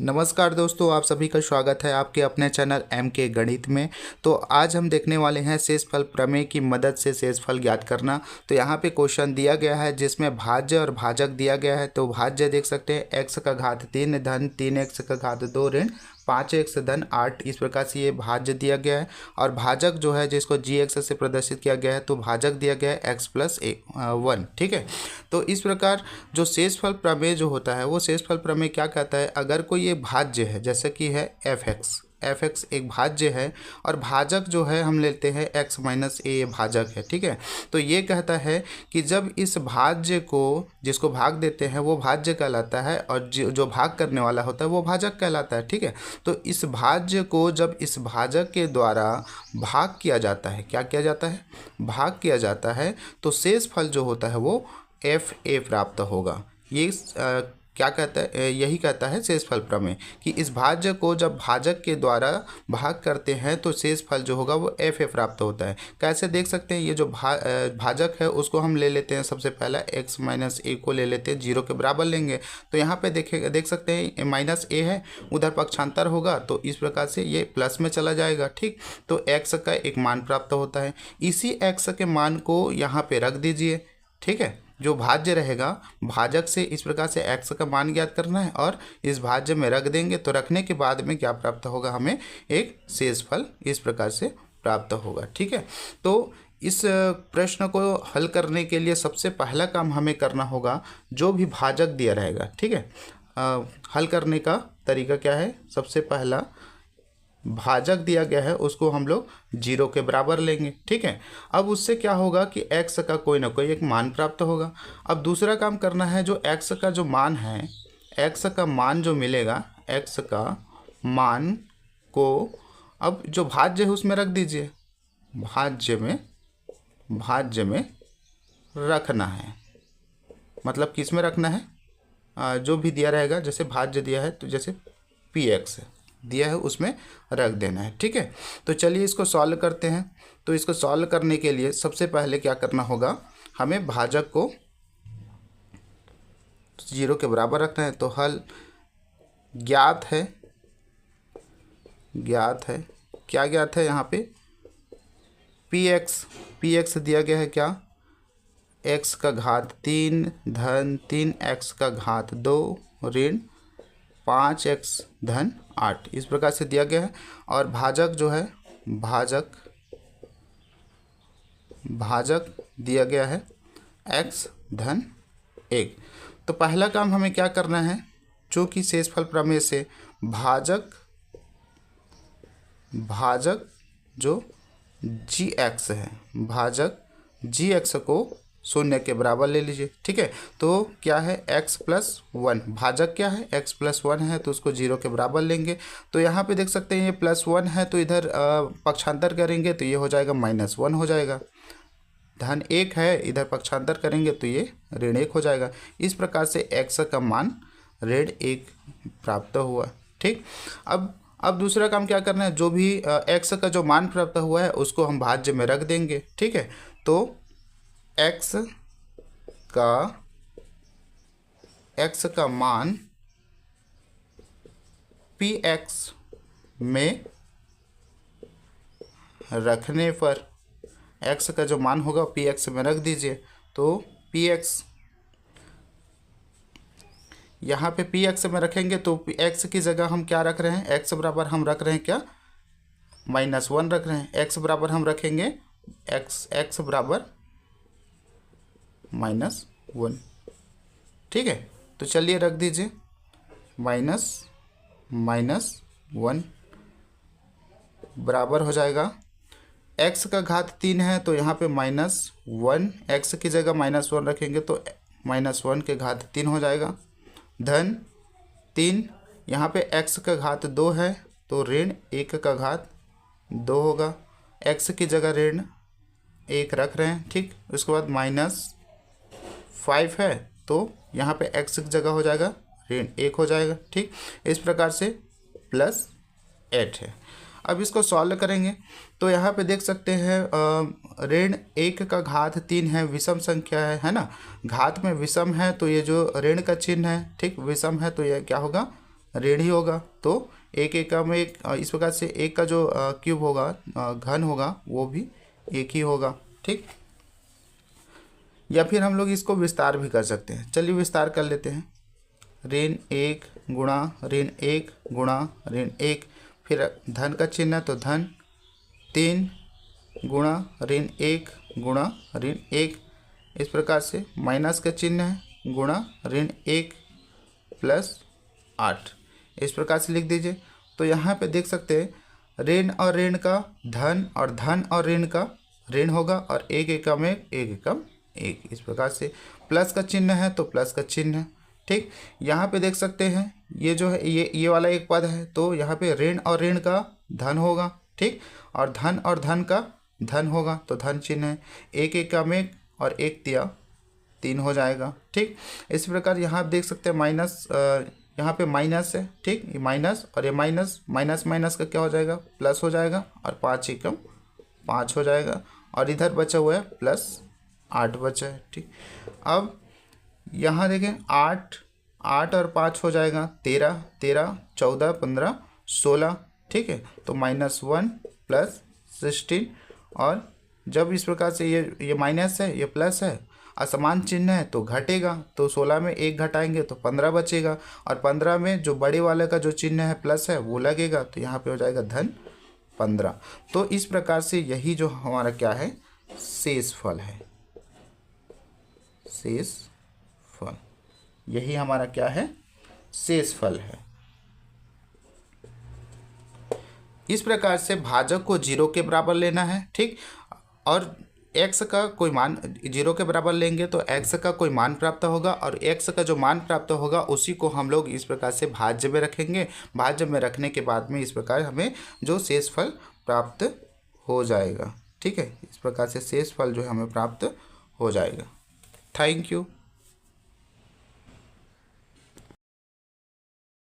नमस्कार दोस्तों, आप सभी का स्वागत है आपके अपने चैनल एम के गणित में। तो आज हम देखने वाले हैं शेषफल प्रमेय की मदद से शेषफल ज्ञात करना। तो यहाँ पे क्वेश्चन दिया गया है जिसमें भाज्य और भाजक दिया गया है। तो भाज्य देख सकते हैं x का घात 3 धन 3x का घात 2 ऋण 5x धन 8, इस प्रकार से ये भाज्य दिया गया है। और भाजक जो है जिसको gx से प्रदर्शित किया गया है, तो भाजक दिया गया है x प्लस 1। ठीक है, तो इस प्रकार जो शेषफल प्रमेय जो होता है वो शेषफल प्रमेय क्या कहता है, अगर कोई ये भाज्य है जैसे कि है fx एक भाज्य है और भाजक जो है हम लेते हैं x माइनस ए, ये भाजक है। ठीक है, तो ये कहता है कि जब इस भाज्य को जिसको भाग देते हैं वो भाज्य कहलाता है और जो भाग करने वाला होता है वो भाजक कहलाता है। ठीक है, तो इस भाज्य को जब इस भाजक के द्वारा भाग किया जाता है, क्या किया जाता है, भाग किया जाता है, तो शेषफल जो होता है वो fa प्राप्त होगा। ये क्या कहता है, यही कहता है शेषफल प्रमेय कि इस भाज्य को जब भाजक के द्वारा भाग करते हैं तो शेषफल जो होगा वो fa प्राप्त होता है। कैसे देख सकते हैं, ये जो भाजक है उसको हम ले लेते हैं, सबसे पहला x माइनस ए को ले लेते हैं, 0 के बराबर लेंगे। तो यहाँ पे देख सकते हैं माइनस ए है, उधर पक्षांतर होगा तो इस प्रकार से ये प्लस में चला जाएगा। ठीक, तो x का एक मान प्राप्त होता है, इसी x के मान को यहाँ पे रख दीजिए। ठीक है, जो भाज्य रहेगा भाजक से इस प्रकार से x का मान ज्ञात करना है और इस भाज्य में रख देंगे, तो रखने के बाद में क्या प्राप्त होगा, हमें एक शेषफल इस प्रकार से प्राप्त होगा। ठीक है, तो इस प्रश्न को हल करने के लिए सबसे पहला काम हमें करना होगा, जो भी भाजक दिया रहेगा। ठीक है, हल करने का तरीका क्या है, सबसे पहला भाजक दिया गया है उसको हम लोग 0 के बराबर लेंगे। ठीक है, अब उससे क्या होगा कि x का कोई ना कोई एक मान प्राप्त होगा। अब दूसरा काम करना है, जो x का जो मान है, x का मान जो मिलेगा, x का मान को अब जो भाज्य है उसमें रख दीजिए, भाज्य में रखना है। मतलब किस में रखना है, जो भी दिया रहेगा, जैसे भाज्य दिया है तो जैसे px दिया है उसमें रख देना है। ठीक है, तो चलिए इसको सॉल्व करते हैं। तो इसको सॉल्व करने के लिए सबसे पहले क्या करना होगा, हमें भाजक को 0 के बराबर रखना है। तो हल ज्ञात है क्या ज्ञात है, यहाँ पे px दिया गया है, क्या, x का घात 3 धन 3x का घात 2 ऋण 5x धन 8, इस प्रकार से दिया गया है। और भाजक जो है भाजक दिया गया है x धन 1। तो पहला काम हमें क्या करना है, चूँकि शेषफल प्रमेय से भाजक जो gx है, भाजक gx को 0 के बराबर ले लीजिए। ठीक है, तो क्या है, x प्लस 1, भाजक क्या है, x प्लस 1 है, तो उसको 0 के बराबर लेंगे। तो यहाँ पे देख सकते हैं ये प्लस 1 है, तो इधर पक्षांतर करेंगे तो ये हो जाएगा माइनस 1 हो जाएगा। धन 1 है, इधर पक्षांतर करेंगे तो ये ऋण 1 हो जाएगा। इस प्रकार से x का मान ऋण 1 प्राप्त हुआ। ठीक, अब दूसरा काम क्या करना है, जो भी x का जो मान प्राप्त हुआ है उसको हम भाज्य में रख देंगे। ठीक है, तो x का मान px में रखने पर x का जो मान होगा px में रख दीजिए। तो px यहाँ पे px में रखेंगे तो x की जगह हम क्या रख रहे हैं, x बराबर हम रख रहे हैं क्या, -1 रख रहे हैं। x बराबर हम रखेंगे x बराबर -1। ठीक है, तो चलिए रख दीजिए -1 बराबर हो जाएगा, x का घात 3 है तो यहाँ पे -1, x की जगह -1 रखेंगे तो -1 के घात 3 हो जाएगा, धन 3, यहाँ पे x का घात 2 है तो ऋण 1 का घात 2 होगा, x की जगह ऋण 1 रख रहे हैं। ठीक, उसके बाद -5 है तो यहाँ पे x की जगह हो जाएगा ऋण 1 हो जाएगा। ठीक, इस प्रकार से +8 है। अब इसको सॉल्व करेंगे तो यहाँ पे देख सकते हैं ऋण 1 का घात 3 है, विषम संख्या है ना, घात में विषम है तो ये जो ऋण का चिन्ह है, ठीक, विषम है तो ये क्या होगा, ऋण ही होगा। तो एक एकम में एक, इस प्रकार से एक का जो क्यूब होगा, घन होगा, वो भी एक ही होगा। ठीक, या फिर हम लोग इसको विस्तार भी कर सकते हैं। चलिए विस्तार कर लेते हैं। ऋण 1 गुणा ऋण 1 गुणा ऋण 1, फिर धन का चिन्ह है तो धन 3 गुणा ऋण 1 गुणा ऋण 1, इस प्रकार से माइनस का चिन्ह है गुणा ऋण 1 प्लस 8, इस प्रकार से लिख दीजिए। तो यहाँ पे देख सकते हैं ऋण और ऋण का धन और धन और ऋण का ऋण होगा, और एक एकम एक, एक एकम एक, इस प्रकार से प्लस का चिन्ह है तो प्लस का चिन्ह है। ठीक, यहाँ पे देख सकते हैं ये जो है ये वाला एक पद है, तो यहाँ पे ऋण और ऋण का धन होगा। ठीक, और धन का धन होगा तो धन चिन्ह है। एक एकम एक और एक तिया 3 हो जाएगा। ठीक, इस प्रकार यहाँ आप देख सकते हैं माइनस, यहाँ पे माइनस है। ठीक, ये माइनस और ये माइनस, माइनस माइनस का क्या हो जाएगा, प्लस हो जाएगा, और 5 एकम 5 हो जाएगा, और इधर बचा हुआ है प्लस 8 बचा है। ठीक, अब यहाँ देखें 8 और 5 हो जाएगा 13, 13 14 15 16। ठीक है, तो -1 प्लस 16, और जब इस प्रकार से ये माइनस है ये प्लस है, असमान चिन्ह है तो घटेगा, तो 16 में 1 घटाएंगे तो 15 बचेगा, और 15 में जो बड़े वाले का जो चिन्ह है प्लस है वो लगेगा, तो यहाँ पे हो जाएगा धन 15। तो इस प्रकार से यही जो हमारा क्या है, शेषफल है। शेषफल, यही हमारा क्या है, शेषफल है। इस प्रकार से भाजक को 0 के बराबर लेना है। ठीक, और x का कोई मान 0 के बराबर लेंगे तो x का कोई मान प्राप्त होगा, और x का जो मान प्राप्त होगा उसी को हम लोग इस प्रकार से भाज्य में रखेंगे। भाज्य में रखने के बाद में इस प्रकार हमें जो शेषफल प्राप्त हो जाएगा। ठीक है, इस प्रकार से शेषफल जो है हमें प्राप्त हो जाएगा। Thank you.